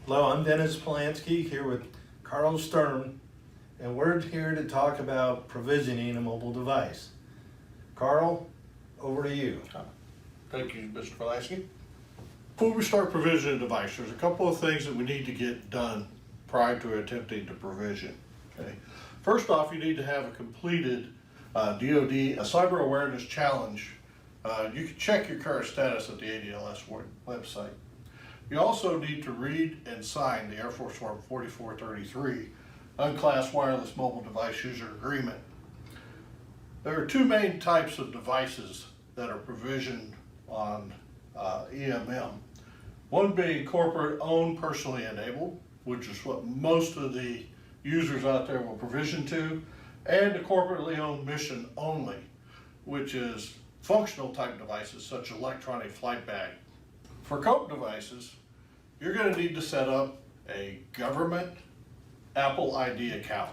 Hello, I'm Dennis Polanski here with Carl Sturm, and we're here to talk about provisioning a mobile device. Carl, over to you. Thank you, Mr. Polanski. Before we start provisioning a device, there's a couple of things that we need to get done prior to attempting to provision. Okay. First off, you need to have a completed DoD, a cyber awareness challenge. You can check your current status at the ADLS website. You also need to read and sign the Air Force Form 4433, Unclassed Wireless Mobile Device User Agreement. There are two main types of devices that are provisioned on EMM. One being corporate owned, personally enabled, which is what most of the users out there will provision to, and the corporately owned mission only, which is functional type devices such as electronic flight bag. For COPE devices, you're going to need to set up a government Apple ID account.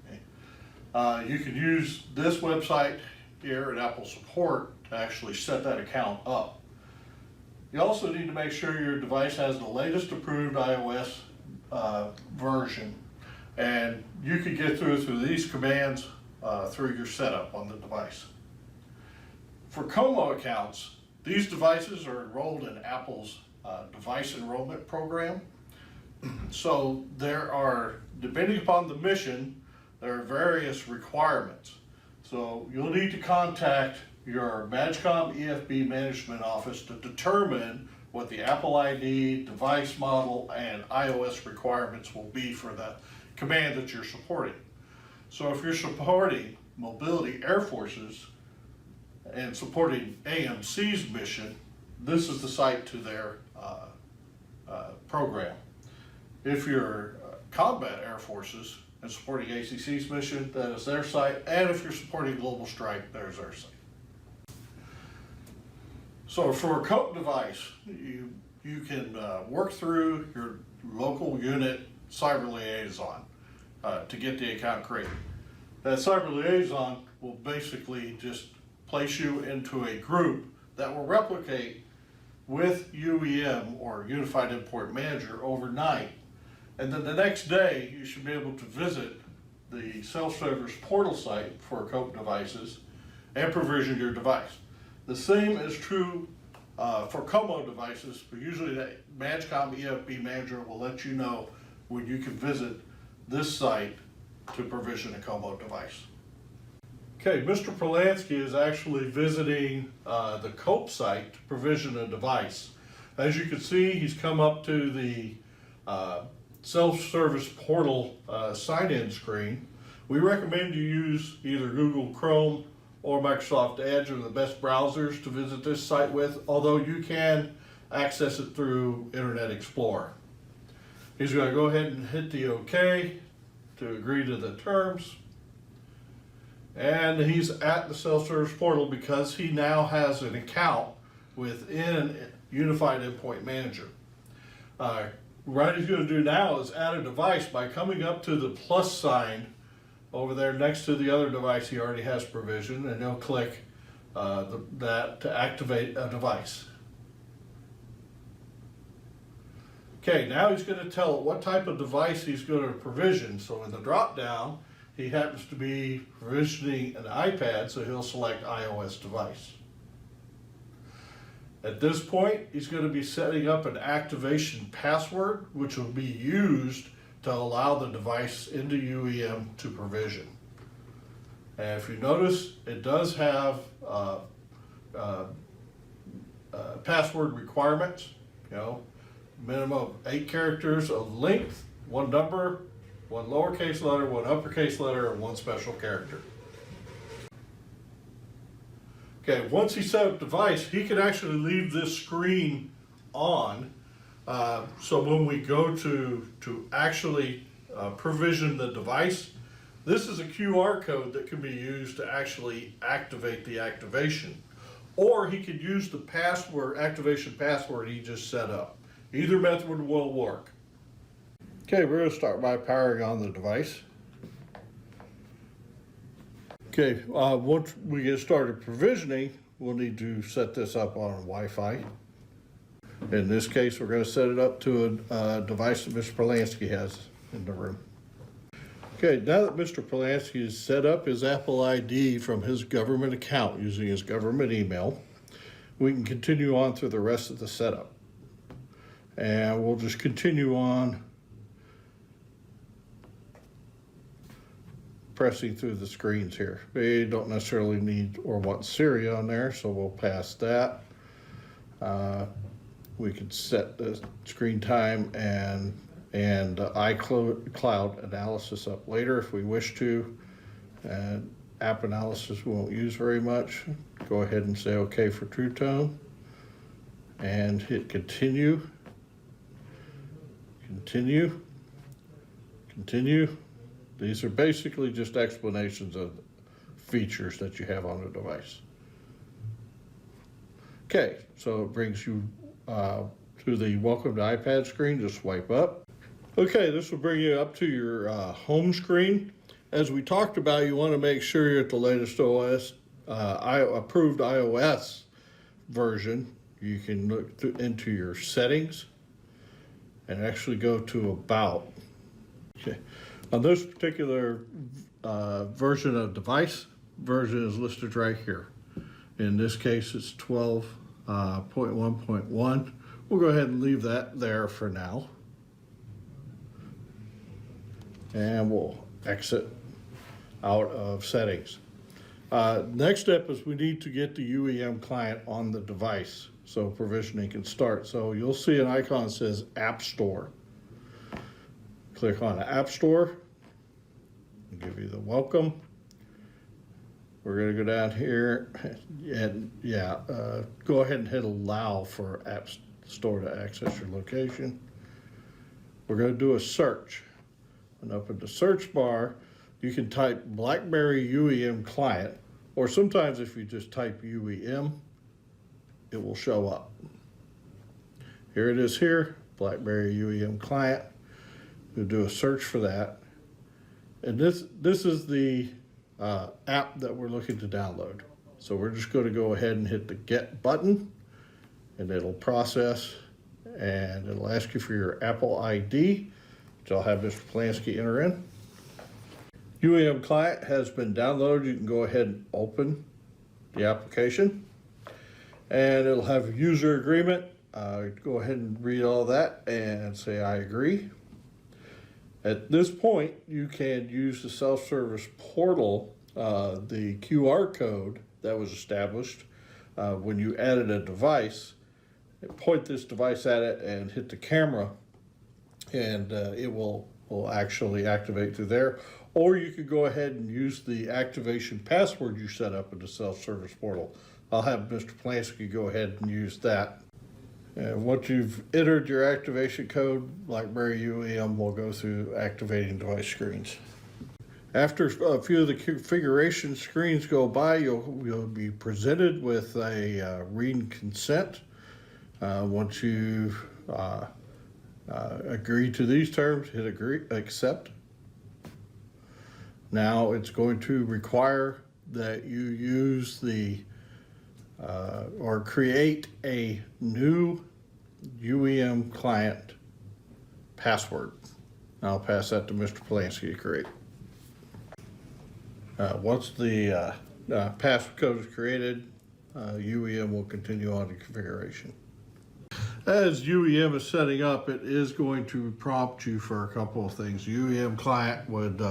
Okay. You can use this website here at Apple Support to actually set that account up. You also need to make sure your device has the latest approved iOS version, and you can get through these commands through your setup on the device. For COMO accounts, these devices are enrolled in Apple's device enrollment program. So there are, depending upon the mission, there are various requirements. So you'll need to contact your MAGCOM EFB management office to determine what the Apple ID, device model, and iOS requirements will be for the command that you're supporting. So if you're supporting Mobility Air Forces and supporting AMC's mission, this is the site to their program. If you're Combat Air Forces and supporting ACC's mission, that is their site, and if you're supporting Global Strike, there's their site. So for a COPE device, you can work through your local unit cyber liaison to get the account created. That cyber liaison will basically just place you into a group that will replicate with UEM or Unified Endpoint Manager overnight. And then the next day, you should be able to visit the self-service portal site for COPE devices and provision your device. The same is true for COMO devices, but usually the MAGCOM EFB Manager will let you know when you can visit this site to provision a COMO device. Okay, Mr. Polanski is actually visiting the COPE site to provision a device. As you can see, he's come up to the self-service portal sign-in screen. We recommend you use either Google Chrome or Microsoft Edge are the best browsers to visit this site with, although you can access it through Internet Explorer. He's going to go ahead and hit the OK to agree to the terms. And he's at the self-service portal because he now has an account within Unified Endpoint Manager. What he's going to do now is add a device by coming up to the plus sign over there next to the other device he already has provisioned, and he'll click that to activate a device. Okay, now he's going to tell it what type of device he's going to provision. So in the drop down, he happens to be provisioning an iPad, so he'll select iOS device. At this point, he's going to be setting up an activation password, which will be used to allow the device into UEM to provision. And if you notice, it does have password requirements, minimum of 8 characters of length, 1 number, 1 lowercase letter, 1 uppercase letter, and 1 special character. Okay, once he set up the device, he can actually leave this screen on. So when we go to actually provision the device, this is a QR code that can be used to actually activate the activation. Or he could use the password, activation password he just set up. Either method will work. Okay, we're going to start by powering on the device. Okay, once we get started provisioning, we'll need to set this up on Wi-Fi. In this case, we're going to set it up to a device that Mr. Polanski has in the room. Okay, now that Mr. Polanski has set up his Apple ID from his government account using his government email, we can continue on through the rest of the setup. And we'll just continue on pressing through the screens here. We don't necessarily need or want Siri on there, so we'll pass that. We can set the screen time and iCloud analysis up later if we wish to. And app analysis we won't use very much. Go ahead and say OK for True Tone and hit continue. Continue. Continue. These are basically just explanations of features that you have on the device. Okay, so it brings you to the Welcome to iPad screen. Just swipe up. Okay, this will bring you up to your home screen. As we talked about, you want to make sure you're at the latest OS, approved iOS version. You can look into your settings and actually go to About. Okay, on this particular version of device, version is listed right here. In this case, it's 12.1.1. We'll go ahead and leave that there for now. And we'll exit out of settings. Next step is we need to get the UEM client on the device so provisioning can start. So you'll see an icon that says App Store. Click on the App Store. I'll give you the welcome. We're going to go down here and go ahead and hit allow for App Store to access your location. We're going to do a search. And up in the search bar, you can type BlackBerry UEM client, or sometimes if you just type UEM, it will show up. Here it is here, BlackBerry UEM client. We'll do a search for that. And this is the app that we're looking to download. So we're just going to go ahead and hit the Get button, and it'll process, and it'll ask you for your Apple ID, which I'll have Mr. Polanski enter in. UEM client has been downloaded. You can go ahead and open the application, and it'll have a user agreement. Go ahead and read all that and say I agree. At this point, you can use the self-service portal, the QR code that was established when you added a device. Point this device at it and hit the camera, and it will actually activate through there. Or you could go ahead and use the activation password you set up in the self-service portal. I'll have Mr. Polanski go ahead and use that. And once you've entered your activation code, BlackBerry UEM will go through activating device screens. After a few of the configuration screens go by, you'll be presented with a read and consent. Once you agree to these terms, hit agree, accept. Now it's going to require that you use the or create a new UEM client password. I'll pass that to Mr. Polanski to create. Once the passcode is created, UEM will continue on to configuration. As UEM is setting up, it is going to prompt you for a couple of things. UEM client would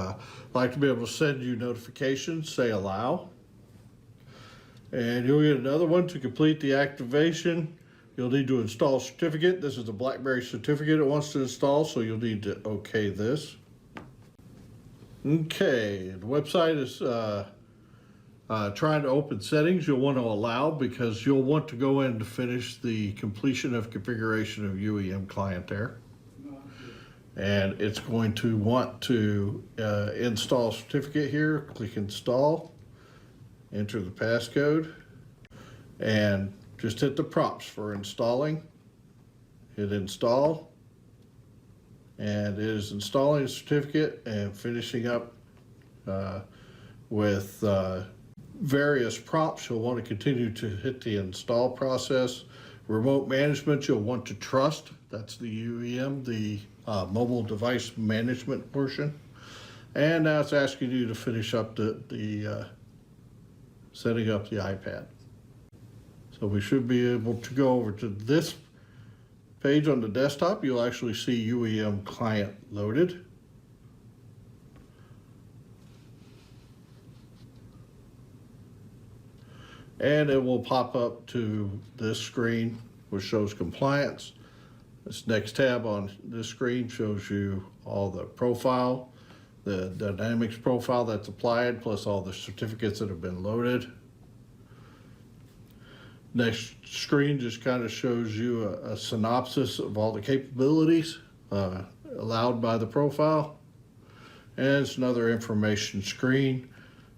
like to be able to send you notifications, say allow. And you'll get another one to complete the activation. You'll need to install a certificate. This is the BlackBerry certificate it wants to install, so you'll need to OK this. Okay, the website is trying to open settings. You'll want to allow because you'll want to go in to finish the completion of configuration of UEM client there. And it's going to want to install certificate here. Click install, enter the passcode, and just hit the prompts for installing. Hit install. And it is installing a certificate and finishing up with various prompts. You'll want to continue to hit the install process. Remote management, you'll want to trust. That's the UEM, the mobile device management portion. And now it's asking you to finish up the setting up the iPad. So we should be able to go over to this page on the desktop. You'll actually see UEM client loaded. And it will pop up to this screen, which shows compliance. This next tab on this screen shows you all the profile, the Dynamics profile that's applied, plus all the certificates that have been loaded. Next screen just kind of shows you a synopsis of all the capabilities allowed by the profile. And it's another information screen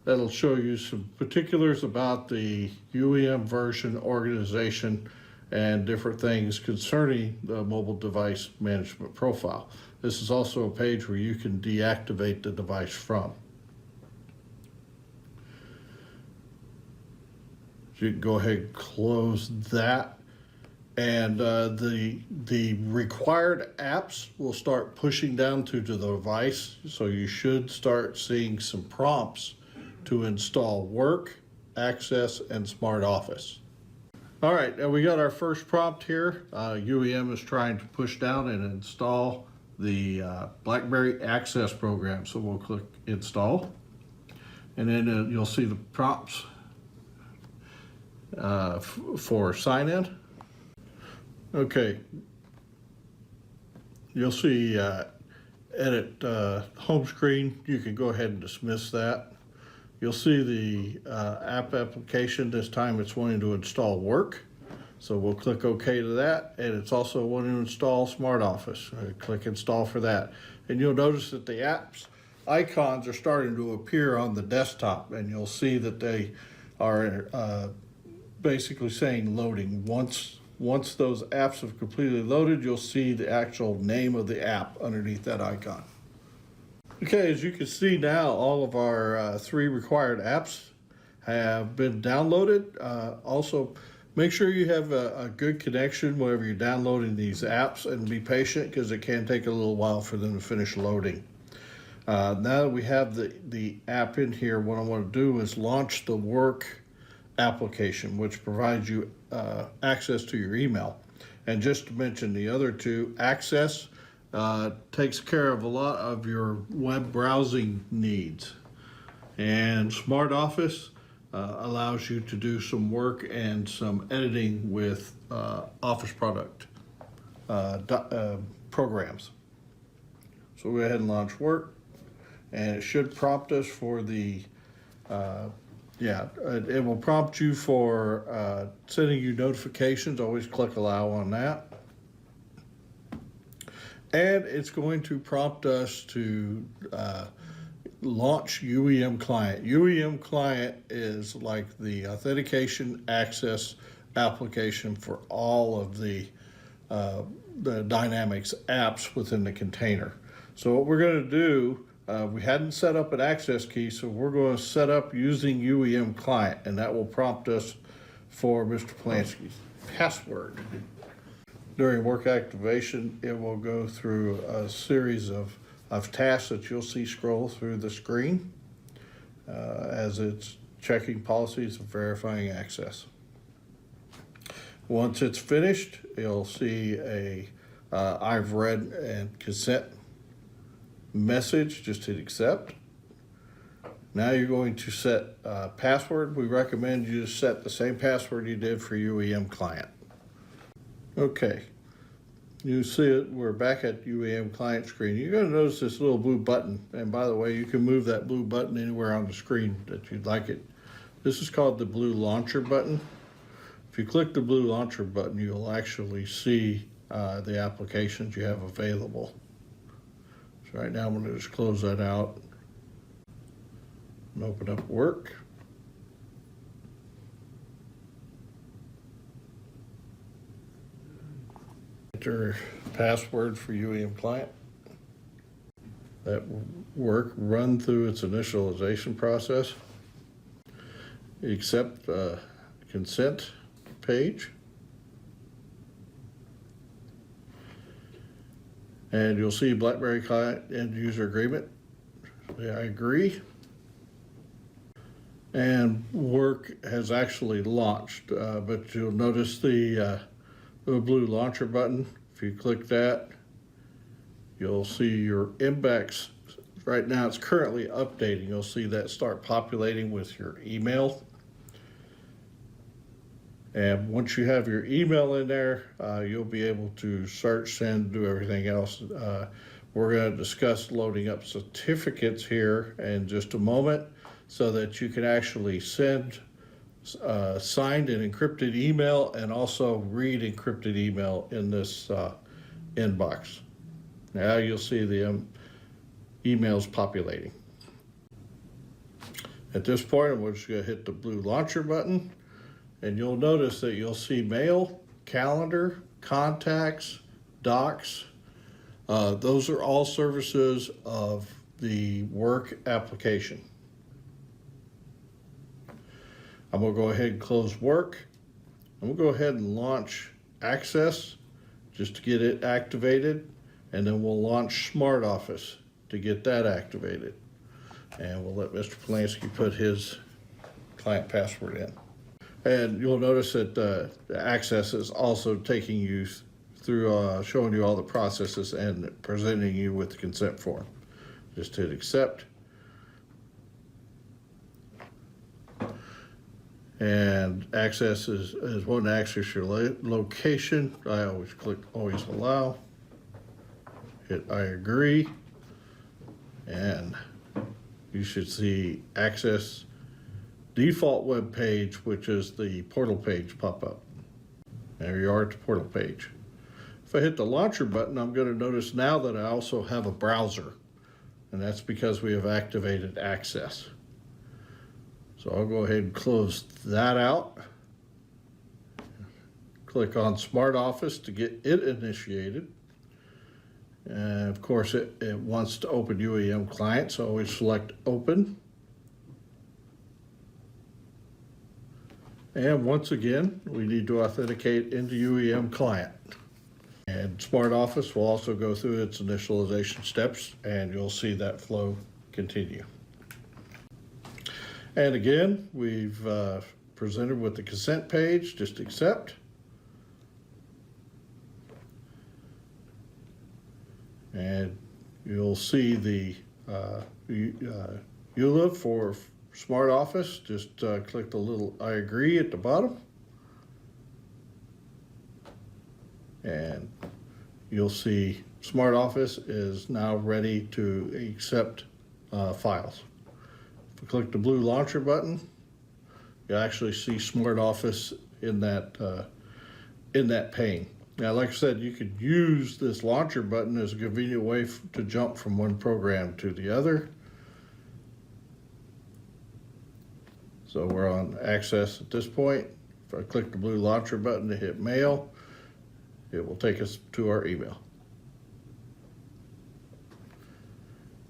that'll show you some particulars about the UEM version, organization, and different things concerning the mobile device management profile. This is also a page where you can deactivate the device from. So you can go ahead and close that. And the required apps will start pushing down to the device. So you should start seeing some prompts to install Work, Access, and Smart Office. All right, now we got our first prompt here. UEM is trying to push down and install the BlackBerry Access program. So we'll click Install. And then you'll see the prompts for sign in. Okay, you'll see edit home screen. You can go ahead and dismiss that. You'll see the app application. This time it's wanting to install Work. So we'll click OK to that. And it's also wanting to install Smart Office. Click Install for that. And you'll notice that the apps icons are starting to appear on the desktop. And you'll see that they are basically saying loading. Once those apps have completely loaded, you'll see the actual name of the app underneath that icon. Okay, as you can see now, all of our 3 required apps have been downloaded. Also, make sure you have a good connection whenever you're downloading these apps, and be patient because it can take a little while for them to finish loading. Now that we have the app in here, what I want to do is launch the Work application, which provides you access to your email. And just to mention the other 2, Access takes care of a lot of your web browsing needs. And Smart Office allows you to do some work and some editing with Office product programs. So we'll go ahead and launch Work, and it should prompt us for the it will prompt you for sending you notifications. Always click allow on that. And it's going to prompt us to launch UEM Client. UEM Client is like the authentication access application for all of the Dynamics apps within the container. So what we're going to do, we hadn't set up an access key, so we're going to set up using UEM Client, and that will prompt us for Mr. Polanski's password. During work activation, it will go through a series of tasks that you'll see scroll through the screen as it's checking policies and verifying access. Once it's finished, you'll see a I've read and consent message. Just hit accept. Now you're going to set password. We recommend you set the same password you did for UEM Client. Okay, you see it, we're back at UEM Client screen. You're going to notice this little blue button, and by the way, you can move that blue button anywhere on the screen that you'd like it. This is called the blue launcher button. If you click the blue launcher button, you'll actually see the applications you have available. So right now I'm going to just close that out and open up Work. Enter password for UEM Client. That Work run through its initialization process. Accept consent page. And you'll see BlackBerry Client End User Agreement. Yeah, I agree. And work has actually launched, but you'll notice the blue launcher button. If you click that, you'll see your inbox. Right now it's currently updating. You'll see that start populating with your email. And once you have your email in there, you'll be able to search, send, do everything else. We're going to discuss loading up certificates here in just a moment so that you can actually send signed and encrypted email and also read encrypted email in this inbox. Now you'll see the emails populating. At this point, I'm just going to hit the blue launcher button. And you'll notice that you'll see mail, calendar, contacts, docs. Those are all services of the work application. I'm gonna go ahead and close work. I'm gonna go ahead and launch Access just to get it activated. And then we'll launch Smart Office to get that activated. And we'll let Mr. Polanski put his client password in. And you'll notice that the Access is also taking you through, showing you all the processes and presenting you with the consent form. Just hit accept. And Access is wanting to access your location. I always click always allow. Hit I agree. And you should see Access default web page, which is the portal page, pop up. There you are at the portal page. If I hit the launcher button, I'm going to notice now that I also have a browser, and that's because we have activated Access. So I'll go ahead and close that out. Click on Smart Office to get it initiated. And of course, it wants to open UEM client, so always select Open. And once again, we need to authenticate into UEM client. And Smart Office will also go through its initialization steps, and you'll see that flow continue. And again, we've presented with the consent page, just accept. And you'll see the EULA for Smart Office. Just click the little I agree at the bottom. And you'll see Smart Office is now ready to accept files. If we click the blue launcher button, you actually see Smart Office in that pane. Now, like I said, you could use this launcher button as a convenient way to jump from one program to the other. So we're on Access at this point. If I click the blue launcher button to hit Mail, it will take us to our email.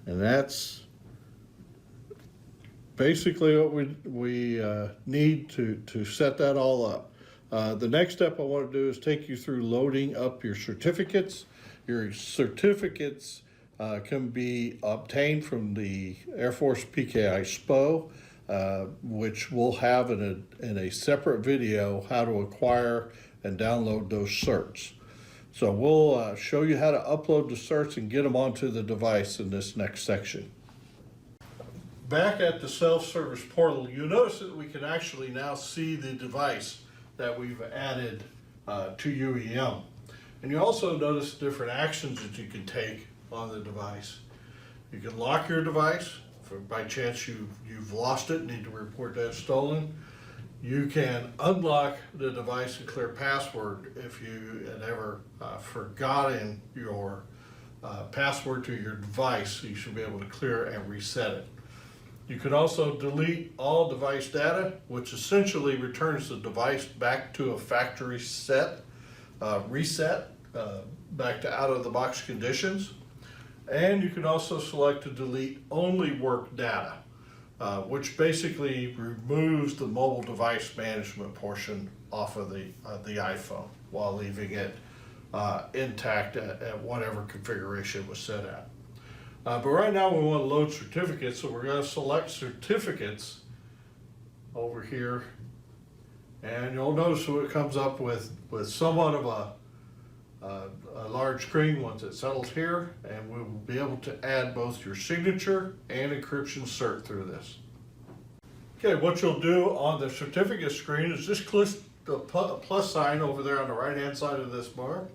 And that's basically what we need to set that all up. The next step I want to do is take you through loading up your certificates. Your certificates can be obtained from the Air Force PKI SPO, which we'll have in a separate video how to acquire and download those certs. So we'll show you how to upload the certs and get them onto the device in this next section. Back at the self-service portal, you notice that we can actually now see the device that we've added to UEM. And you also notice different actions that you can take on the device. You can lock your device if by chance you've lost it, need to report that stolen. You can unlock the device and clear password if you had ever forgotten your password to your device. You should be able to clear and reset it. You can also delete all device data, which essentially returns the device back to a factory reset, back to out-of-the-box conditions. And you can also select to delete only work data, which basically removes the mobile device management portion off of the iPhone while leaving it intact at whatever configuration it was set at. But right now we want to load certificates, so we're going to select certificates over here. And you'll notice what it comes up with somewhat of a large screen once it settles here, and we will be able to add both your signature and encryption cert through this. Okay, what you'll do on the certificate screen is just click the plus sign over there on the right hand side of this bar,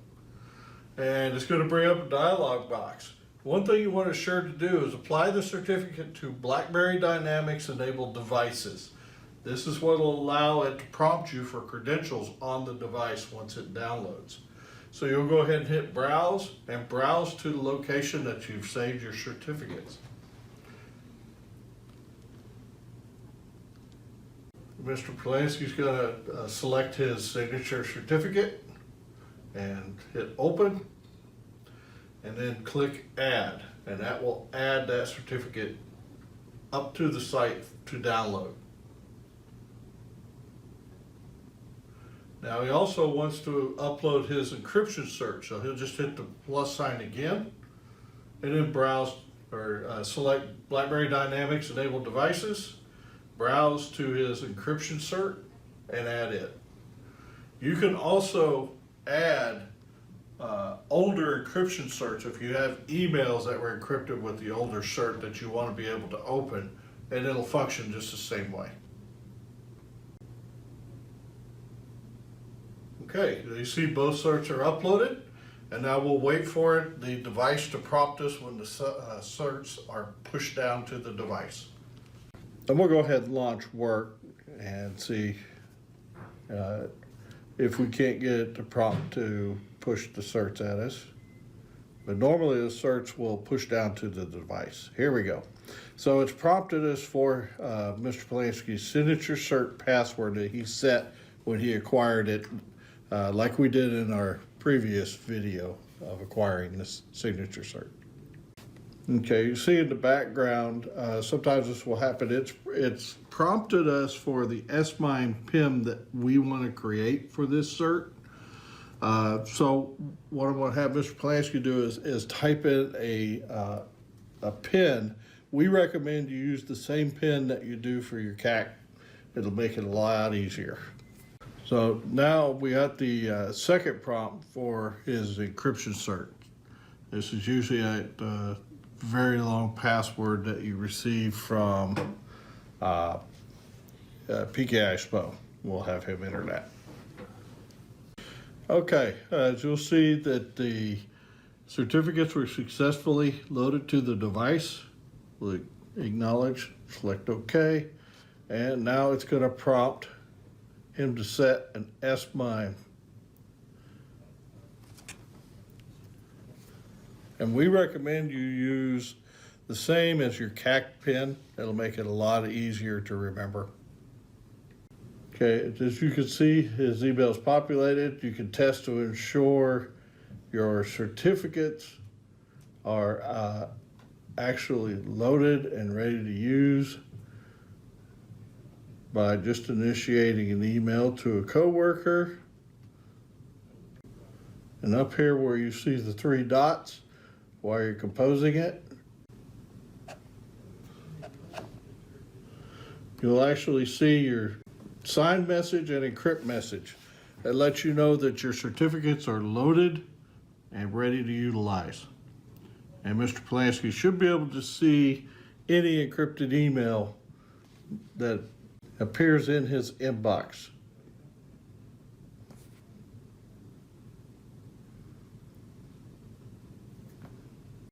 and it's going to bring up a dialog box. One thing you want to sure to do is apply the certificate to BlackBerry Dynamics enabled devices. This is what will allow it to prompt you for credentials on the device once it downloads. So you'll go ahead and hit browse and browse to the location that you've saved your certificates. Mr. Polanski's going to select his signature certificate and hit open, and then click add, and that will add that certificate up to the site to download. Now he also wants to upload his encryption cert, so he'll just hit the plus sign again and then browse or select BlackBerry Dynamics enabled devices, browse to his encryption cert and add it. You can also add older encryption certs if you have emails that were encrypted with the older cert that you want to be able to open, and it'll function just the same way. Okay, you see both certs are uploaded, and now we'll wait for the device to prompt us when the certs are pushed down to the device. And we'll go ahead and launch work and see if we can't get it to prompt to push the certs at us. But normally the certs will push down to the device. Here we go. So it's prompted us for Mr. Polanski's signature cert password that he set when he acquired it, like we did in our previous video of acquiring this signature cert. Okay, you see in the background, sometimes this will happen. It's prompted us for the S-MIME PIN that we want to create for this cert. So what I'm going to have Mr. Polanski do is type in a PIN. We recommend you use the same PIN that you do for your CAC. It'll make it a lot easier. So now we got the second prompt for his encryption cert. This is usually a very long password that you receive from PKI SPO. We'll have him enter that. Okay, as you'll see that the certificates were successfully loaded to the device. We'll acknowledge, select OK, and now it's going to prompt him to set an S-MIME. And we recommend you use the same as your CAC pin. It'll make it a lot easier to remember. Okay, as you can see, his email is populated. You can test to ensure your certificates are actually loaded and ready to use by just initiating an email to a coworker. And up here where you see the 3 dots while you're composing it, you'll actually see your signed message and encrypt message. That lets you know that your certificates are loaded and ready to utilize. And Mr. Polanski should be able to see any encrypted email that appears in his inbox.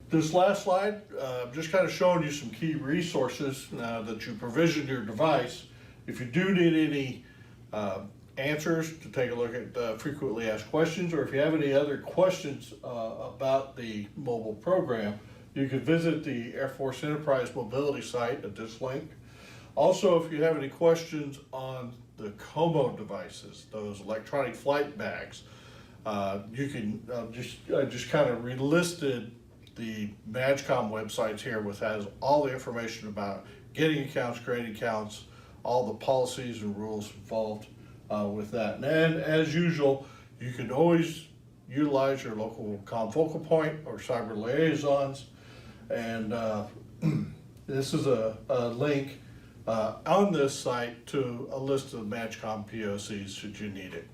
This last slide, just kind of showing you some key resources that you provision your device. If you do need any answers, to take a look at frequently asked questions, or if you have any other questions about the mobile program, you can visit the Air Force Enterprise Mobility site at this link. Also, if you have any questions on the COMO devices, those electronic flight bags, you can I just kind of relisted the MAGCOM websites here, which has all the information about getting accounts, creating accounts, all the policies and rules involved with that. And as usual, you can always utilize your local comm focal point or cyber liaisons. And this is a link on this site to a list of MatchCom POCs should you need it.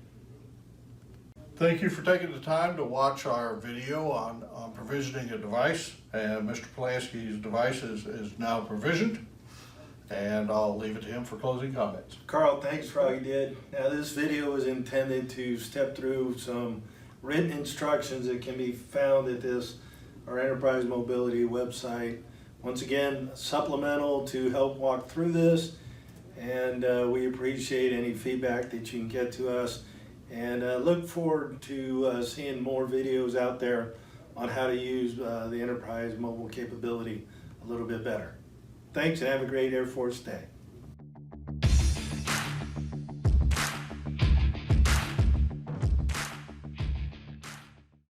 Thank you for taking the time to watch our video on provisioning a device. And Mr. Polanski's device is now provisioned, and I'll leave it to him for closing comments. Carl, thanks for all you did. Now, this video is intended to step through some written instructions that can be found at our Enterprise Mobility website. Once again, supplemental to help walk through this, and we appreciate any feedback that you can get to us, and look forward to seeing more videos out there on how to use the Enterprise mobile capability a little bit better. Thanks, and have a great Air Force Day.